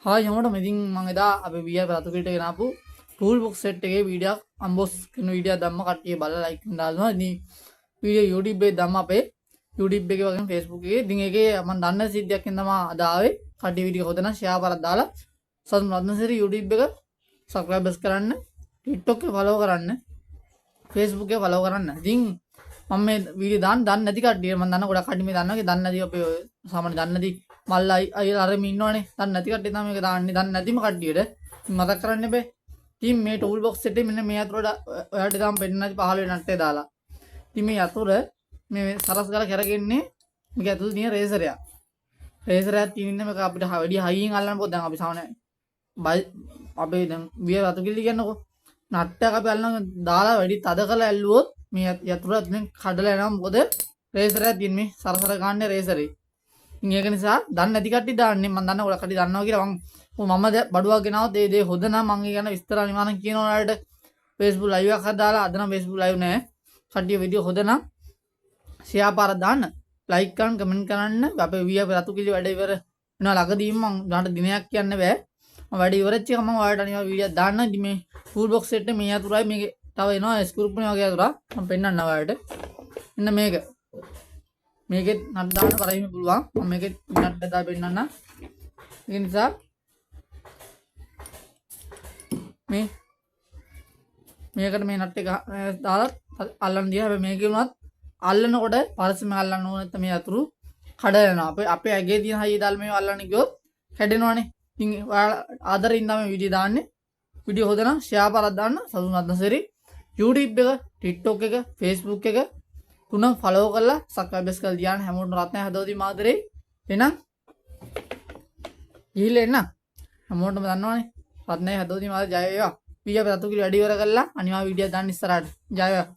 Hi හැමෝටම ඉතින් මම එදා අපේ VR රතුකිට ගෙනාපු ටූල් බොක්ස් සෙට් එකේ වීඩියෝ අන්බොක්ස් කරන වීඩියෝ දැම්ම කට්ටිය බලලා ලයික් දානවා. ඉතින් වීඩියෝ YouTube එකේ දැම්ම අපේ YouTube එකේ වගේම Facebook එකේ. ඉතින් ඒකේ මම දන්න සිද්ධියක් හින්දා මම අද ආවේ. කට්ටිය වීඩියෝ හොදන ෂෙයා කරලා දාලා සතුන් රත්නසිරි YouTube එක subscribe කරන්න, TikTok එක follow කරන්න, Facebook එක follow කරන්න. ඉතින් මම මේ වීඩියෝ දන්නේ නැති කට්ටිය මම දන්න ගොඩක් කට්ටිය මේ දන්නවා. දන්නේ නැති අපේ සාමාන්‍ය දන්නේ නැති මල්ලා අයියලා අරම ඉන්නවනේ. දන්නේ නැති කට්ටිය තමයි මේක දාන්නේ. දන්නේ නැතිම කට්ටියට මතක් කරන්න බෑ. ඉතින් මේ ටූල් බොක්ස් එකේ මෙන්න මේ අතට ඔයාලට දාම් පෙන්නන 15 වෙනි නට්ටේ දාලා. ඉතින් මේ අතට මේ සරස් ගාලා කරගෙන්නේ මේක ඇතුළේ තියෙන රේසරයක්. රේසරයක් තියෙන මේක අපිට වැඩි හයියෙන් අල්ලන්න පොත් දැන් අපි සාමාන්‍ය අපේ දැන් විය රතු කිලි කියනකො නට්ටයක් අපි අල්ලන දාලා වැඩි තද කරලා ඇල්ලුවොත් මේ යතුරත් දැන් කඩලා යනවා. මොකද රේසරයක් තියෙන මේ සරසර ගන්න රේසරේ. ඉතින් ඒක නිසා දන්නේ නැති කට්ටිය දාන්නේ මම දන්න ගොඩක් කට්ටිය දන්නවා කියලා මම බඩුවක් ගෙනාවොත් ඒ දේ හොද නම් මම කියන විස්තර අනිවාර්යෙන් කියනවා ඔයාලට. Facebook live එකක් හදාලා අද නම් Facebook live නෑ. කට්ටිය වීඩියෝ හොද නම් ෂෙයා පාර දාන්න, ලයික් කරන්න, කමෙන්ට් කරන්න. අපේ VIP රතු කිලි වැඩ ඉවර වෙනවා ළඟදීම මම උනාට දිනයක් කියන්න බෑ. මම වැඩ ඉවරච්ච එක මම ඔයාලට අනිවාර්යෙන් වීඩියෝ දාන්න. ඉතින් මේ ටූල් බොක්ස් එකේ මේ අතුරයි මේකේ තව එනවා ස්ක්‍රූප් මේ වගේ අතුරක් මම පෙන්නන්න ඔයාලට. එන්න මේක. මේකෙත් නට් දාන්න කරයිම පුළුවන්. මම මේකෙත් නට් දාලා පෙන්නන්න. ඒ නිසා මේකට මේ නට් එක දාලා අල්ලන්න දිහා. හැබැයි මේකේ උනත් අල්ලනකොට පරස්සම අල්ලන්න ඕන නැත්නම් මේ අතුරු කඩලා යනවා. අපේ ඇගේ තියෙන හයිය දාලා මේව අල්ලන්න ගියොත් කැඩෙනවනේ. ඉතින් ඔයාලා ආදරෙන් ඉඳන් මේ වීඩියෝ දාන්නේ. වීඩියෝ හොදන ෂෙයා පාරක් දාන්න. සතුන් රත්නසිරි YouTube එක, TikTok එක, Facebook එක තුනම ෆලෝ කරලා සබ්ස්ක්‍රයිබ් කරලා තියාන්න. හැමෝටම රත්නය හදවතින් මාදරේ. එහෙනම් ගිහිල්ලා එන්න. හැමෝටම දන්නවනේ රත්නය හදවතින් මාදරේ ජය වේවා. වීඩියෝ රතු කිරි වැඩි ඉවර කරලා අනිවා වීඩියෝ දාන්න ඉස්සරහට. ජය වේවා.